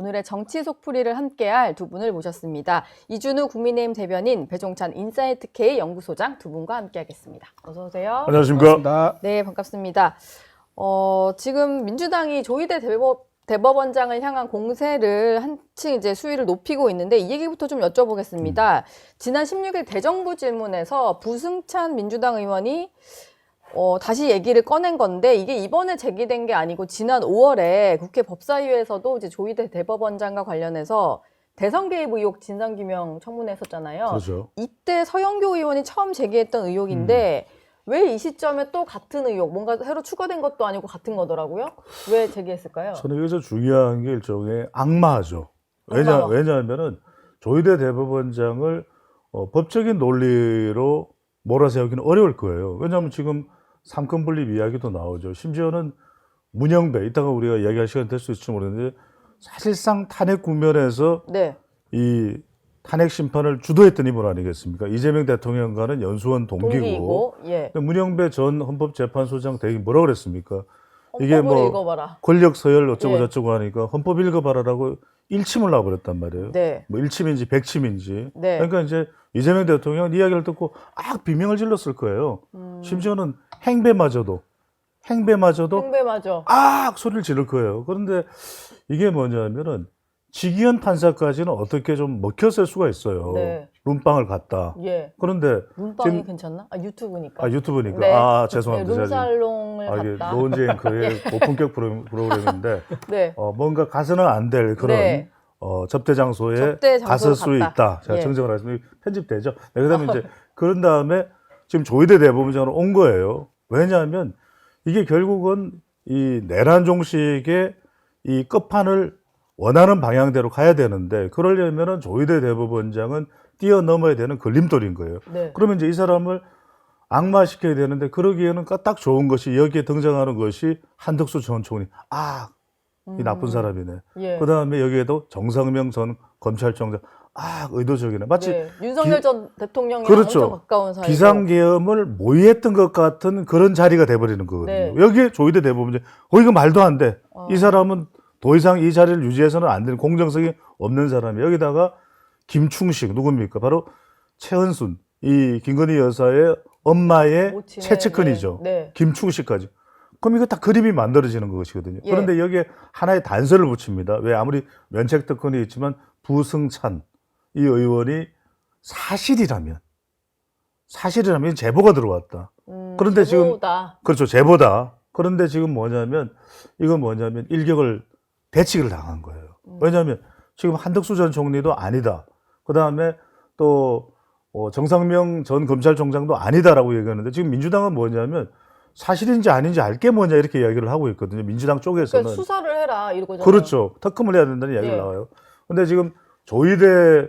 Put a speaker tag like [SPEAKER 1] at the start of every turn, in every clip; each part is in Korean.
[SPEAKER 1] 오늘의 정치 속풀이를 함께할 두 분을 모셨습니다. 이준우 국민의힘 대변인, 배종찬 인사이트K 연구소장 두 분과 함께하겠습니다. 어서 오세요.
[SPEAKER 2] 안녕하십니까.
[SPEAKER 3] 반갑습니다.
[SPEAKER 1] 네, 반갑습니다. 지금 민주당이 조희대 대법원장을 향한 공세를 한층 이제 수위를 높이고 있는데 이 얘기부터 좀 여쭤보겠습니다. 지난 16일 대정부 질문에서 부승찬 민주당 의원이 다시 얘기를 꺼낸 건데 이게 이번에 제기된 게 아니고 지난 5월에 국회 법사위에서도 이제 조희대 대법원장과 관련해서 대선 개입 의혹 진상규명 청문회 했었잖아요.
[SPEAKER 2] 그렇죠.
[SPEAKER 1] 이때 서영교 의원이 처음 제기했던 의혹인데 왜 이 시점에 또 같은 의혹, 뭔가 새로 추가된 것도 아니고 같은 거더라고요? 왜 제기했을까요?
[SPEAKER 2] 저는 여기서 중요한 게 일종의 악마죠.
[SPEAKER 1] 악마.
[SPEAKER 2] 왜냐하면은 조희대 대법원장을 법적인 논리로 몰아세우기는 어려울 거예요. 왜냐하면 지금 삼권 분립 이야기도 나오죠. 심지어는 문영배, 이따가 우리가 이야기할 시간 될 수 있을지 모르겠는데 사실상 탄핵 국면에서
[SPEAKER 1] 네.
[SPEAKER 2] 이 탄핵 심판을 주도했던 인물 아니겠습니까? 이재명 대통령과는 연수원 동기고.
[SPEAKER 1] 예.
[SPEAKER 2] 근데 문영배 전 헌법재판소장 대행이 뭐라 그랬습니까? 이게
[SPEAKER 1] 헌법을
[SPEAKER 2] 뭐
[SPEAKER 1] 읽어봐라.
[SPEAKER 2] 권력 서열 어쩌고
[SPEAKER 1] 예.
[SPEAKER 2] 저쩌고 하니까 헌법 읽어봐라라고 일침을 놔버렸단 말이에요.
[SPEAKER 1] 네.
[SPEAKER 2] 뭐 일침인지 백침인지.
[SPEAKER 1] 네.
[SPEAKER 2] 그러니까 이제 이재명 대통령은 이야기를 듣고 비명을 질렀을 거예요. 심지어는 행배마저도
[SPEAKER 1] 행배마저.
[SPEAKER 2] 소리를 지를 거예요. 그런데 이게 뭐냐면은 지기현 판사까지는 어떻게 좀 먹혔을 수가 있어요.
[SPEAKER 1] 네.
[SPEAKER 2] 룸빵을 갔다.
[SPEAKER 1] 예.
[SPEAKER 2] 그런데
[SPEAKER 1] 문방이
[SPEAKER 2] 지금-
[SPEAKER 1] 괜찮나? 유튜브니까.
[SPEAKER 2] 유튜브니까.
[SPEAKER 1] 네.
[SPEAKER 2] 죄송합니다.
[SPEAKER 1] 네, 룸살롱을
[SPEAKER 2] 이게
[SPEAKER 1] 갔다.
[SPEAKER 2] 노은재 앵커의 고품격 프로그램인데
[SPEAKER 1] 네.
[SPEAKER 2] 뭔가 가서는 안 될 그런
[SPEAKER 1] 네.
[SPEAKER 2] 접대 장소에
[SPEAKER 1] 접대 장소로
[SPEAKER 2] 갔을 수
[SPEAKER 1] 갔다.
[SPEAKER 2] 있다. 제가
[SPEAKER 1] 예.
[SPEAKER 2] 정정을 하겠습니다. 편집되죠. 네, 그다음에 이제 그런 다음에 지금 조희대 대법원장으로 온 거예요. 왜냐하면 이게 결국은 이 내란 종식의 이 끝판을 원하는 방향대로 가야 되는데 그러려면은 조희대 대법원장은 뛰어넘어야 되는 걸림돌인 거예요.
[SPEAKER 1] 네.
[SPEAKER 2] 그러면 이제 이 사람을 악마시켜야 되는데 그러기에는 딱 좋은 것이 여기에 등장하는 것이 한덕수 전 총리. 이 나쁜 사람이네.
[SPEAKER 1] 예.
[SPEAKER 2] 그다음에 여기에도 정상명 전 검찰총장. 의도적이네. 마치
[SPEAKER 1] 네. 윤석열 전 대통령이랑
[SPEAKER 2] 그렇죠.
[SPEAKER 1] 엄청 가까운 사이고.
[SPEAKER 2] 비상계엄을 모의했던 것 같은 그런 자리가 돼버리는 거거든요.
[SPEAKER 1] 네.
[SPEAKER 2] 여기에 조희대 대법원장. 이거 말도 안 돼. 이 사람은 더 이상 이 자리를 유지해서는 안 되는 공정성이 없는 사람이에요. 여기다가 김충식 누굽니까? 바로 최은순 이 김건희 여사의 엄마의
[SPEAKER 1] 모친의,
[SPEAKER 2] 최측근이죠.
[SPEAKER 1] 네.
[SPEAKER 2] 김충식까지. 그럼 이거 다 그림이 만들어지는 것이거든요.
[SPEAKER 1] 예.
[SPEAKER 2] 그런데 여기에 하나의 단서를 붙입니다. 왜 아무리 면책특권이 있지만 부승찬 이 의원이 사실이라면 제보가 들어왔다. 그런데
[SPEAKER 1] 제보다.
[SPEAKER 2] 지금 그렇죠. 제보다. 그런데 지금 이건 뭐냐면 일격을 대치기를 당한 거예요. 왜냐하면 지금 한덕수 전 총리도 아니다. 그다음에 또 정상명 전 검찰총장도 아니다라고 얘기하는데 지금 민주당은 뭐냐면 사실인지 아닌지 알게 뭐냐 이렇게 이야기를 하고 있거든요. 민주당 쪽에서는.
[SPEAKER 1] 그러니까 수사를 해라 이러거든요.
[SPEAKER 2] 그렇죠. 특검을 해야 된다는 이야기가
[SPEAKER 1] 예.
[SPEAKER 2] 나와요. 근데 지금 조희대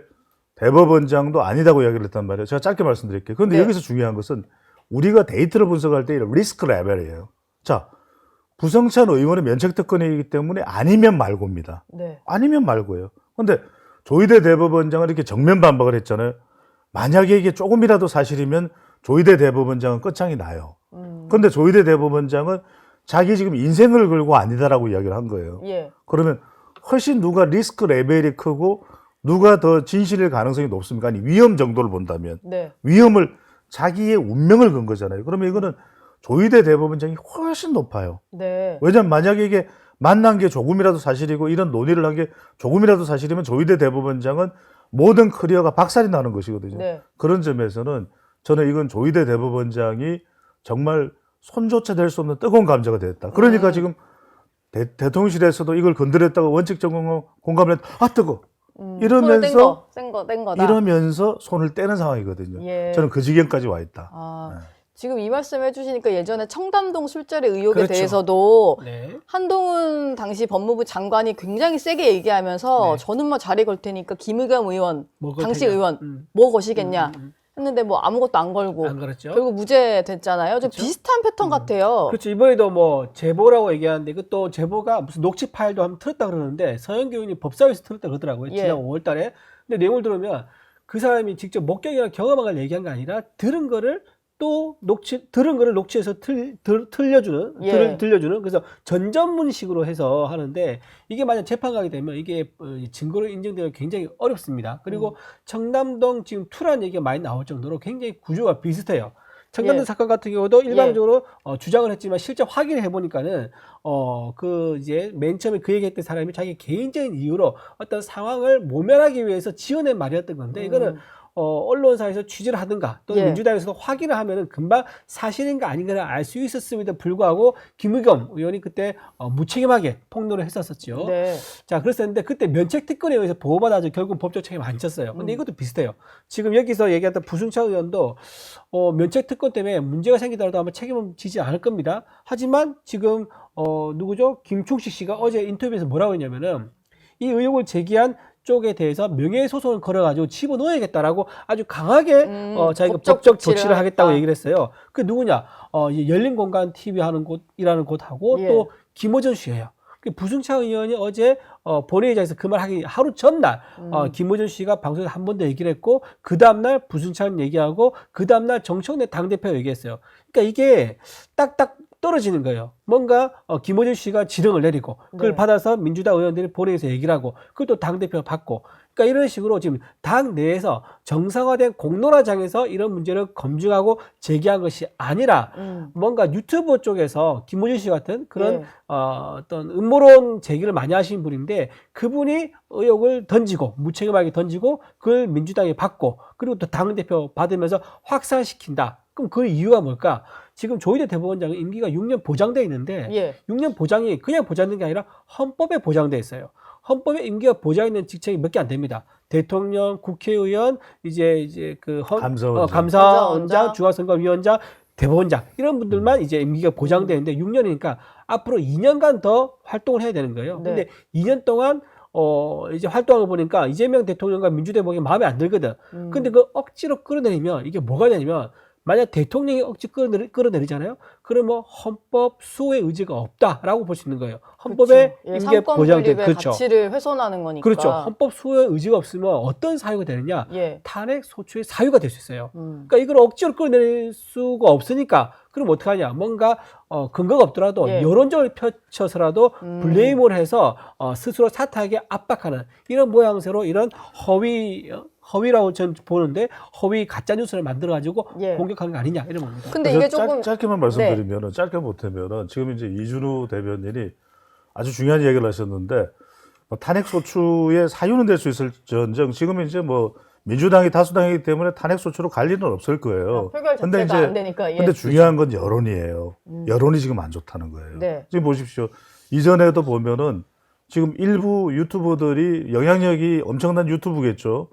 [SPEAKER 2] 대법원장도 아니다고 이야기를 했단 말이에요. 제가 짧게 말씀드릴게요. 그런데
[SPEAKER 1] 네.
[SPEAKER 2] 여기서 중요한 것은 우리가 데이터를 분석할 때 리스크 레벨이에요. 자, 부승찬 의원의 면책특권이기 때문에 아니면 말고입니다.
[SPEAKER 1] 네.
[SPEAKER 2] 아니면 말고예요. 그런데 조희대 대법원장은 이렇게 정면 반박을 했잖아요. 만약에 이게 조금이라도 사실이면 조희대 대법원장은 끝장이 나요. 그런데 조희대 대법원장은 자기 지금 인생을 걸고 아니다라고 이야기를 한 거예요.
[SPEAKER 1] 예.
[SPEAKER 2] 그러면 훨씬 누가 리스크 레벨이 크고 누가 더 진실일 가능성이 높습니까? 아니 위험 정도를 본다면
[SPEAKER 1] 네.
[SPEAKER 2] 위험을 자기의 운명을 건 거잖아요. 그러면 이거는 조희대 대법원장이 훨씬 높아요.
[SPEAKER 1] 네.
[SPEAKER 2] 왜냐면 만약에 이게 만난 게 조금이라도 사실이고 이런 논의를 한 게 조금이라도 사실이면 조희대 대법원장은 모든 커리어가 박살이 나는 것이거든요.
[SPEAKER 1] 네.
[SPEAKER 2] 그런 점에서는 저는 이건 조희대 대법원장이 정말 손조차 될 수 없는 뜨거운 감자가 됐다. 그러니까 지금 대통령실에서도 이걸 건드렸다가 원칙적으로 공감을 했다. 뜨거. 이러면서
[SPEAKER 1] 센 거다.
[SPEAKER 2] 이러면서 손을 떼는 상황이거든요.
[SPEAKER 1] 예.
[SPEAKER 2] 저는 그 지경까지 와 있다.
[SPEAKER 1] 지금 이 말씀 해주시니까 예전에 청담동 술자리 의혹에
[SPEAKER 3] 그렇죠.
[SPEAKER 1] 대해서도
[SPEAKER 3] 네.
[SPEAKER 1] 한동훈 당시 법무부 장관이 굉장히 세게 얘기하면서
[SPEAKER 3] 네.
[SPEAKER 1] 저는 뭐 자리 걸 테니까 김의겸 의원,
[SPEAKER 3] 뭐 걸
[SPEAKER 1] 당시
[SPEAKER 3] 테냐.
[SPEAKER 1] 의원 뭐 거시겠냐 했는데 뭐 아무것도 안 걸고
[SPEAKER 3] 안 그렇죠.
[SPEAKER 1] 결국 무죄 됐잖아요. 좀 비슷한 패턴 같아요.
[SPEAKER 3] 그렇죠. 이번에도 뭐 제보라고 얘기하는데 이것도 제보가 무슨 녹취 파일도 한번 틀었다 그러는데 서영교 의원이 법사위에서 틀었다 그러더라고요.
[SPEAKER 1] 예.
[SPEAKER 3] 지난 5월 달에. 근데 내용을 들으면 그 사람이 직접 목격이나 경험한 걸 얘기한 게 아니라 들은 거를 또 들은 거를 녹취해서 들려주는
[SPEAKER 1] 예.
[SPEAKER 3] 들려주는 그래서 전전문식으로 해서 하는데 이게 만약 재판 가게 되면 이게 증거로 인정되기 굉장히 어렵습니다. 그리고 청남동 지금 투란 얘기가 많이 나올 정도로 굉장히 구조가 비슷해요. 청남동
[SPEAKER 1] 예.
[SPEAKER 3] 사건 같은 경우도 일반적으로 주장을 했지만 실제 확인을 해보니까는 이제 맨 처음에 그 얘기했던 사람이 자기 개인적인 이유로 어떤 상황을 모면하기 위해서 지어낸 말이었던 건데 이거는 언론사에서 취재를 하든가 또
[SPEAKER 1] 예.
[SPEAKER 3] 민주당에서도 확인을 하면은 금방 사실인가 아닌가를 알 수 있었음에도 불구하고 김의겸 의원이 그때 무책임하게 폭로를 했었었죠.
[SPEAKER 1] 네.
[SPEAKER 3] 자, 그랬었는데 그때 면책특권에 의해서 보호받아서 결국 법적 책임 안 졌어요. 근데 이것도 비슷해요. 지금 여기서 얘기했던 부승찬 의원도 면책특권 때문에 문제가 생기더라도 아마 책임은 지지 않을 겁니다. 하지만 지금 누구죠? 김충식 씨가 어제 인터뷰에서 뭐라고 했냐면은 이 의혹을 제기한 쪽에 대해서 명예소송을 걸어가지고 집어넣어야겠다라고 아주 강하게 자기가 법적 조치를 하겠다고 얘기를 했어요. 그 누구냐? 이 열린공간 TV 하는 곳이라는 곳하고
[SPEAKER 1] 예.
[SPEAKER 3] 또 김어준 씨예요. 부승찬 의원이 어제 본회의장에서 그 말 하기 하루 전날 김어준 씨가 방송에서 한 번 더 얘기를 했고 그 다음날 부승찬 얘기하고 그 다음날 정청래 당대표 얘기했어요. 그러니까 이게 딱딱 떨어지는 거예요. 뭔가 김어준 씨가 지령을 내리고 그걸
[SPEAKER 1] 네.
[SPEAKER 3] 받아서 민주당 의원들이 본회의에서 얘기를 하고 그걸 또 당대표가 받고 그러니까 이런 식으로 지금 당 내에서 정상화된 공론화장에서 이런 문제를 검증하고 제기한 것이 아니라 뭔가 유튜브 쪽에서 김어준 씨 같은 그런
[SPEAKER 1] 예.
[SPEAKER 3] 어떤 음모론 제기를 많이 하신 분인데 그분이 의혹을 던지고 무책임하게 던지고 그걸 민주당이 받고 그리고 또 당대표 받으면서 확산시킨다. 그럼 그 이유가 뭘까? 지금 조희대 대법원장은 임기가 6년 보장돼 있는데
[SPEAKER 1] 예.
[SPEAKER 3] 6년 보장이 그냥 보장된 게 아니라 헌법에 보장돼 있어요. 헌법에 임기가 보장 있는 직책이 몇 개 안 됩니다. 대통령, 국회의원, 이제 그
[SPEAKER 2] 감사원장.
[SPEAKER 3] 감사원장, 중앙선거위원장, 대법원장 이런 분들만 이제 임기가 보장돼 있는데 6년이니까 앞으로 2년간 더 활동을 해야 되는 거예요.
[SPEAKER 1] 네.
[SPEAKER 3] 근데 2년 동안 이제 활동을 보니까 이재명 대통령과 민주대목이 마음에 안 들거든. 근데 그 억지로 끌어내리면 이게 뭐가 되냐면 만약 대통령이 억지 끌어내리잖아요. 그러면 헌법 수호의 의지가 없다라고 볼 수 있는 거예요. 헌법에
[SPEAKER 1] 그렇죠. 예,
[SPEAKER 3] 임기가
[SPEAKER 1] 상권
[SPEAKER 3] 보장된
[SPEAKER 1] 분립의
[SPEAKER 3] 그렇죠.
[SPEAKER 1] 가치를 훼손하는 거니까.
[SPEAKER 3] 그렇죠. 헌법 수호의 의지가 없으면 어떤 사유가 되느냐?
[SPEAKER 1] 예.
[SPEAKER 3] 탄핵 소추의 사유가 될 수 있어요. 그러니까 이걸 억지로 끌어낼 수가 없으니까 그럼 어떡하냐? 뭔가 근거가 없더라도
[SPEAKER 1] 예.
[SPEAKER 3] 여론적으로 펼쳐서라도 블레임을 해서 스스로 사퇴하게 압박하는 이런 모양새로 이런 허위라고 저는 보는데 허위 가짜 뉴스를 만들어 가지고
[SPEAKER 1] 예.
[SPEAKER 3] 공격하는 거 아니냐 이런 겁니다.
[SPEAKER 1] 근데 이게 조금
[SPEAKER 2] 짧게만 말씀드리면은 짧게 못하면은 지금 이제 이준우 대변인이 아주 중요한 얘기를 하셨는데 뭐 탄핵 소추의 사유는 될 수 있을지언정 지금은 이제 뭐 민주당이 다수당이기 때문에 탄핵 소추로 갈 일은 없을 거예요.
[SPEAKER 1] 표결
[SPEAKER 2] 근데
[SPEAKER 1] 자체가
[SPEAKER 2] 이제
[SPEAKER 1] 안 되니까. 예.
[SPEAKER 2] 근데 중요한 건 여론이에요. 여론이 지금 안 좋다는 거예요.
[SPEAKER 1] 네.
[SPEAKER 2] 지금 보십시오. 이전에도 보면은 지금 일부 유튜버들이 영향력이 엄청난 유튜브겠죠.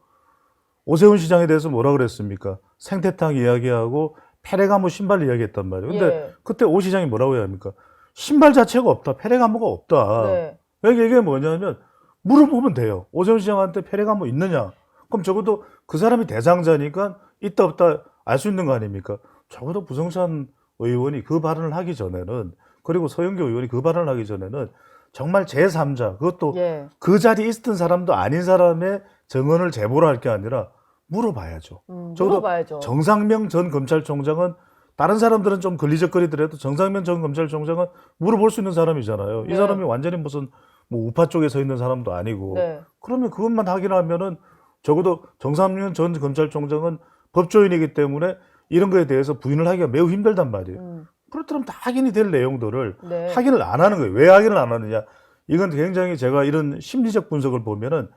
[SPEAKER 2] 오세훈 시장에 대해서 뭐라 그랬습니까? 생태탕 이야기하고 페레가모 신발 이야기했단 말이에요. 근데
[SPEAKER 1] 예.
[SPEAKER 2] 그때 오 시장이 뭐라고 해야 합니까? 신발 자체가 없다. 페레가모가 없다.
[SPEAKER 1] 네.
[SPEAKER 2] 이게 뭐냐면 물어보면 돼요. 오세훈 시장한테 페레가모 있느냐? 그럼 적어도 그 사람이 대상자니까 있다 없다 알 수 있는 거 아닙니까? 적어도 부승찬 의원이 그 발언을 하기 전에는 그리고 서영교 의원이 그 발언을 하기 전에는 정말 제3자 그것도
[SPEAKER 1] 예.
[SPEAKER 2] 그 자리에 있었던 사람도 아닌 사람의 증언을 제보를 할 게 아니라 물어봐야죠. 적어도
[SPEAKER 1] 물어봐야죠.
[SPEAKER 2] 정상명 전 검찰총장은 다른 사람들은 좀 걸리적거리더라도 정상명 전 검찰총장은 물어볼 수 있는 사람이잖아요.
[SPEAKER 1] 네.
[SPEAKER 2] 이 사람이 완전히 무슨 뭐 우파 쪽에 서 있는 사람도 아니고
[SPEAKER 1] 네.
[SPEAKER 2] 그러면 그것만 확인하면은 적어도 정상명 전 검찰총장은 법조인이기 때문에 이런 거에 대해서 부인을 하기가 매우 힘들단 말이에요. 그렇다면 다 확인이 될 내용들을
[SPEAKER 1] 네.
[SPEAKER 2] 확인을 안 하는 거예요. 왜 확인을 안 하느냐? 이건 굉장히 제가 이런 심리적 분석을 보면은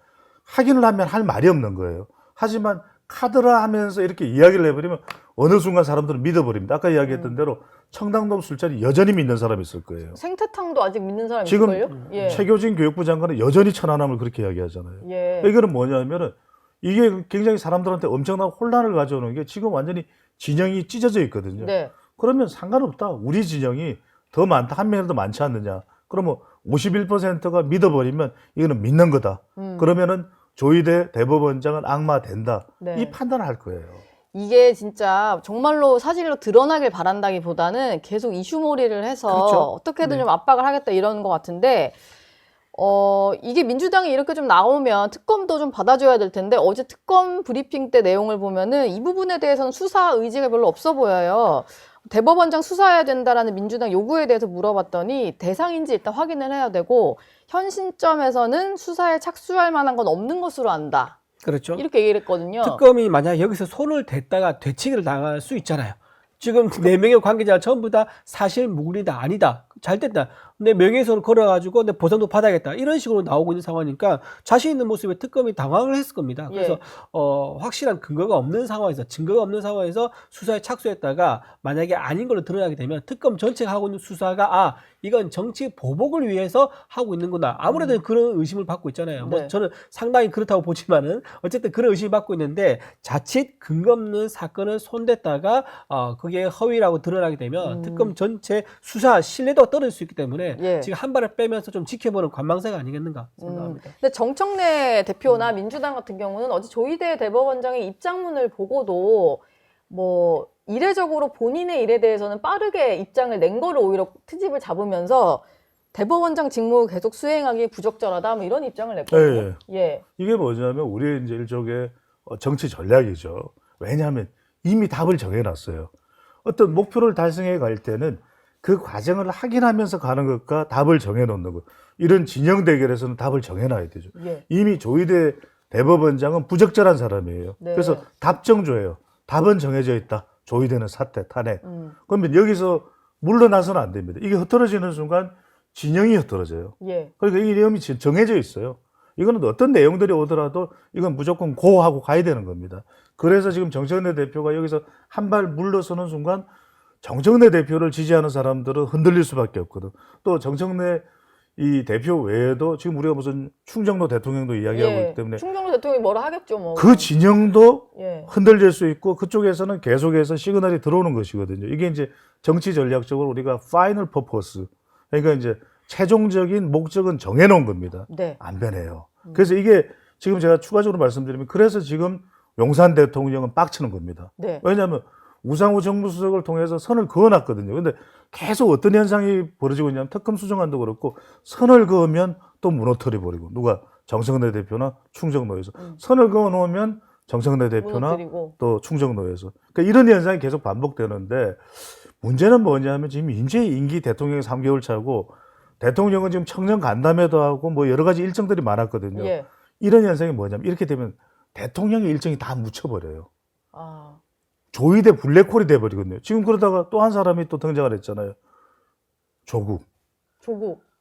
[SPEAKER 2] 확인을 하면 할 말이 없는 거예요. 하지만 카드라 하면서 이렇게 이야기를 해버리면 어느 순간 사람들은 믿어버립니다. 아까 이야기했던 대로 청담동 술자리 여전히 믿는 사람이 있을 거예요.
[SPEAKER 1] 생태탕도 아직 믿는 사람이
[SPEAKER 2] 지금
[SPEAKER 1] 있을걸요? 예.
[SPEAKER 2] 최교진 교육부 장관은 여전히 천안함을 그렇게 이야기하잖아요.
[SPEAKER 1] 예.
[SPEAKER 2] 이거는 뭐냐면은 이게 굉장히 사람들한테 엄청난 혼란을 가져오는 게 지금 완전히 진영이 찢어져 있거든요.
[SPEAKER 1] 네.
[SPEAKER 2] 그러면 상관없다. 우리 진영이 더 많다. 한 명이라도 많지 않느냐. 그러면 51%가 믿어버리면 이거는 믿는 거다. 그러면은 조희대 대법원장은 악마 된다.
[SPEAKER 1] 네.
[SPEAKER 2] 이 판단을 할 거예요.
[SPEAKER 1] 이게 진짜 정말로 사실로 드러나길 바란다기보다는 계속 이슈몰이를 해서
[SPEAKER 3] 그렇죠.
[SPEAKER 1] 어떻게든
[SPEAKER 3] 네.
[SPEAKER 1] 좀 압박을 하겠다 이런 것 같은데 이게 민주당이 이렇게 좀 나오면 특검도 좀 받아줘야 될 텐데 어제 특검 브리핑 때 내용을 보면은 이 부분에 대해서는 수사 의지가 별로 없어 보여요. 대법원장 수사해야 된다라는 민주당 요구에 대해서 물어봤더니 대상인지 일단 확인을 해야 되고 현 시점에서는 수사에 착수할 만한 건 없는 것으로 안다.
[SPEAKER 3] 그렇죠.
[SPEAKER 1] 이렇게 얘기를 했거든요.
[SPEAKER 3] 특검이 만약 여기서 손을 댔다가 되치기를 당할 수 있잖아요. 지금 4명의 관계자가 전부 다 사실 무근이다 아니다 잘 됐다 내 명예훼손을 걸어가지고 내 보상도 받아야겠다 이런 식으로 나오고 있는 상황이니까 자신 있는 모습에 특검이 당황을 했을 겁니다. 그래서 확실한 근거가 없는 상황에서 증거가 없는 상황에서 수사에 착수했다가 만약에 아닌 걸로 드러나게 되면 특검 전체가 하고 있는 수사가 이건 정치 보복을 위해서 하고 있는구나 아무래도 그런 의심을 받고 있잖아요. 뭐
[SPEAKER 1] 네.
[SPEAKER 3] 저는 상당히 그렇다고 보지만은 어쨌든 그런 의심을 받고 있는데 자칫 근거 없는 사건을 손댔다가 그게 허위라고 드러나게 되면 특검 전체 수사 신뢰도가 떨어질 수 있기 때문에 지금 한 발을 빼면서 좀 지켜보는 관망세가 아니겠는가 생각합니다.
[SPEAKER 1] 근데 정청래 대표나 민주당 같은 경우는 어제 조희대 대법원장의 입장문을 보고도 뭐 이례적으로 본인의 일에 대해서는 빠르게 입장을 낸 거를 오히려 트집을 잡으면서 대법원장 직무 계속 수행하기 부적절하다 뭐 이런 입장을 냈거든요. 예.
[SPEAKER 2] 이게 뭐냐면 우리의 이제 일종의 정치 전략이죠. 왜냐하면 이미 답을 정해놨어요. 어떤 목표를 달성해 갈 때는 그 과정을 확인하면서 가는 것과 답을 정해놓는 것. 이런 진영 대결에서는 답을 정해놔야 되죠.
[SPEAKER 1] 예.
[SPEAKER 2] 이미 조희대 대법원장은 부적절한 사람이에요.
[SPEAKER 1] 네.
[SPEAKER 2] 그래서 답정조예요. 답은 정해져 있다. 조희대는 사퇴, 탄핵. 그러면 여기서 물러나서는 안 됩니다. 이게 흐트러지는 순간 진영이 흐트러져요.
[SPEAKER 1] 예.
[SPEAKER 2] 그러니까 이 내용이 정해져 있어요. 이거는 어떤 내용들이 오더라도 이건 무조건 고하고 가야 되는 겁니다. 그래서 지금 정청래 대표가 여기서 한 발 물러서는 순간 정청래 대표를 지지하는 사람들은 흔들릴 수밖에 없거든. 또 정청래 이 대표 외에도 지금 우리가 무슨 충정로 대통령도 이야기하고 있기 때문에
[SPEAKER 1] 충정로 대통령이 뭐라 하겠죠, 뭐.
[SPEAKER 2] 그 진영도
[SPEAKER 1] 예.
[SPEAKER 2] 흔들릴 수 있고 그쪽에서는 계속해서 시그널이 들어오는 것이거든요. 이게 이제 정치 전략적으로 우리가 파이널 퍼포스 그러니까 이제 최종적인 목적은 정해놓은 겁니다.
[SPEAKER 1] 네.
[SPEAKER 2] 안 변해요. 그래서 이게 지금 제가 추가적으로 말씀드리면 그래서 지금 용산 대통령은 빡치는 겁니다.
[SPEAKER 1] 네.
[SPEAKER 2] 왜냐하면 우상호 정무수석을 통해서 선을 그어놨거든요. 근데 계속 어떤 현상이 벌어지고 있냐면 특검 수정안도 그렇고 선을 그으면 또 무너뜨려 버리고 누가 정청래 대표나 충정로에서 선을 그어놓으면 정청래 대표나
[SPEAKER 1] 무너뜨리고.
[SPEAKER 2] 또 충정로에서 그러니까 이런 현상이 계속 반복되는데 문제는 뭐냐면 지금 이제 임기 대통령이 3개월 차고 대통령은 지금 청년 간담회도 하고 뭐 여러 가지 일정들이 많았거든요.
[SPEAKER 1] 예.
[SPEAKER 2] 이런 현상이 뭐냐면 이렇게 되면 대통령의 일정이 다 묻혀버려요.
[SPEAKER 1] 아.
[SPEAKER 2] 조희대 블랙홀이 돼버리거든요. 지금 그러다가 또 한 사람이 또 등장을 했잖아요. 조국.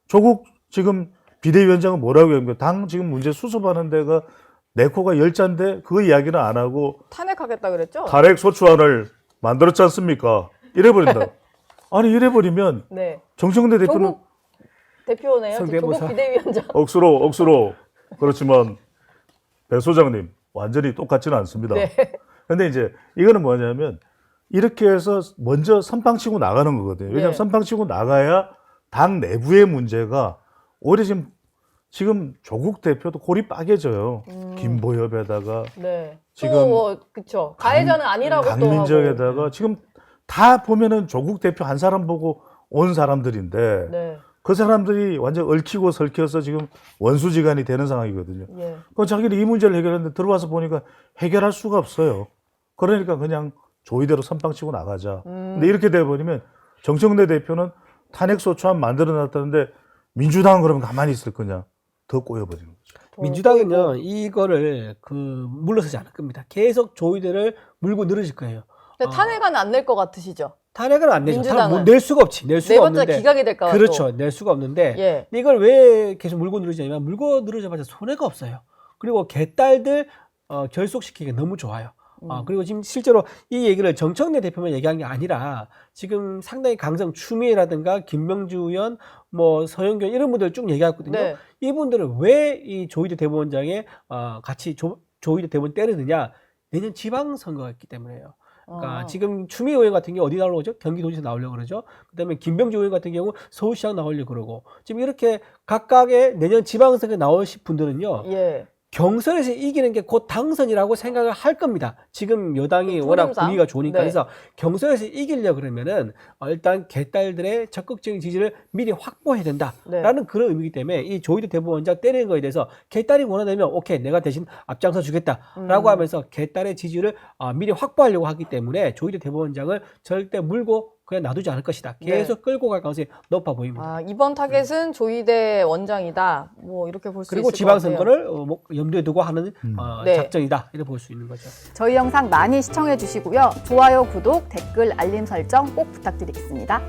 [SPEAKER 2] 조국 지금 비대위원장은 뭐라고 합니까? 당 지금 문제 수습하는 데가 내 코가 10자인데 그 이야기는 안 하고
[SPEAKER 1] 탄핵하겠다 그랬죠?
[SPEAKER 2] 탄핵 소추안을 만들었지 않습니까? 이래버린다. 아니 이래버리면
[SPEAKER 1] 네.
[SPEAKER 2] 정청래 대표는
[SPEAKER 1] 조국 대표네요.
[SPEAKER 3] 성대모사.
[SPEAKER 1] 조국 비대위원장.
[SPEAKER 2] 억수로 그렇지만 배 소장님 완전히 똑같지는 않습니다.
[SPEAKER 1] 네.
[SPEAKER 2] 근데 이제 이거는 뭐냐면 이렇게 해서 먼저 선빵치고 나가는 거거든요. 왜냐하면
[SPEAKER 1] 네.
[SPEAKER 2] 선빵치고 나가야 당 내부의 문제가 오히려 지금 조국 대표도 골이 빠개져요. 김보엽에다가
[SPEAKER 1] 네.
[SPEAKER 2] 지금
[SPEAKER 1] 또 그쵸. 가해자는 아니라고 또 하고.
[SPEAKER 2] 강민정에다가 지금 다 보면은 조국 대표 한 사람 보고 온 사람들인데
[SPEAKER 1] 네.
[SPEAKER 2] 그 사람들이 완전 얽히고 설켜서 지금 원수지간이 되는 상황이거든요.
[SPEAKER 1] 예.
[SPEAKER 2] 그럼 자기는 이 문제를 해결했는데 들어와서 보니까 해결할 수가 없어요. 그러니까 그냥 조이대로 선빵치고 나가자. 근데 이렇게 돼버리면 정청래 대표는 탄핵소추안 만들어놨다는데 민주당은 그러면 가만히 있을 거냐. 더 꼬여버리는 거죠.
[SPEAKER 3] 민주당은요 이거를 물러서지 않을 겁니다. 계속 조희대를 물고 늘어질 거예요.
[SPEAKER 1] 근데 탄핵안 안 낼 것 같으시죠?
[SPEAKER 3] 탄핵을 안 내죠.
[SPEAKER 1] 민주당은
[SPEAKER 3] 낼 수가 없지. 낼 수가
[SPEAKER 1] 네 번째
[SPEAKER 3] 없는데.
[SPEAKER 1] 기각이 될까 봐.
[SPEAKER 3] 그렇죠. 낼 수가 없는데
[SPEAKER 1] 예.
[SPEAKER 3] 근데 이걸 왜 계속 물고 늘어지냐면 물고 늘어져봤자 손해가 없어요. 그리고 개딸들 결속시키기가 너무 좋아요. 그리고 지금 실제로 이 얘기를 정청래 대표만 얘기한 게 아니라 지금 상당히 강성 추미애라든가 김명주 의원, 뭐 서영교 이런 분들 쭉 얘기했거든요.
[SPEAKER 1] 네.
[SPEAKER 3] 이분들은 왜 이 조희대 대법원장에 같이 조희대 대법원 때리느냐? 내년 지방선거가 있기 때문에요. 그러니까 지금 추미애 의원 같은 경우 어디 나오려고 경기도지사 나오려고 그러죠. 그다음에 김병주 의원 같은 경우 서울시장 나오려고 그러고 지금 이렇게 각각의 내년 지방선거에 나오실 분들은요.
[SPEAKER 1] 예.
[SPEAKER 3] 경선에서 이기는 게 곧 당선이라고 생각을 할 겁니다. 지금 여당이 워낙
[SPEAKER 1] 조림상.
[SPEAKER 3] 분위기가 좋으니까.
[SPEAKER 1] 네.
[SPEAKER 3] 그래서 경선에서 이기려 그러면은 일단 개딸들의 적극적인 지지를 미리 확보해야 된다라는 그런 의미이기 때문에 이 조희대 대법원장 때리는 거에 대해서 개딸이 원한다면 오케이 내가 대신 앞장서 주겠다라고 하면서 개딸의 지지를 미리 확보하려고 하기 때문에 조희대 대법원장을 절대 물고 그냥 놔두지 않을 것이다. 계속 끌고 갈 가능성이 높아 보입니다.
[SPEAKER 1] 아, 이번 타겟은 조희대 원장이다. 뭐 이렇게 볼 수 있을
[SPEAKER 3] 그리고
[SPEAKER 1] 것 같아요.
[SPEAKER 3] 지방선거를 염두에 두고 하는
[SPEAKER 1] 네.
[SPEAKER 3] 작전이다. 이렇게 볼 수 있는 거죠.
[SPEAKER 4] 저희 영상 많이 시청해 주시고요. 좋아요, 구독, 댓글, 알림 설정 꼭 부탁드리겠습니다.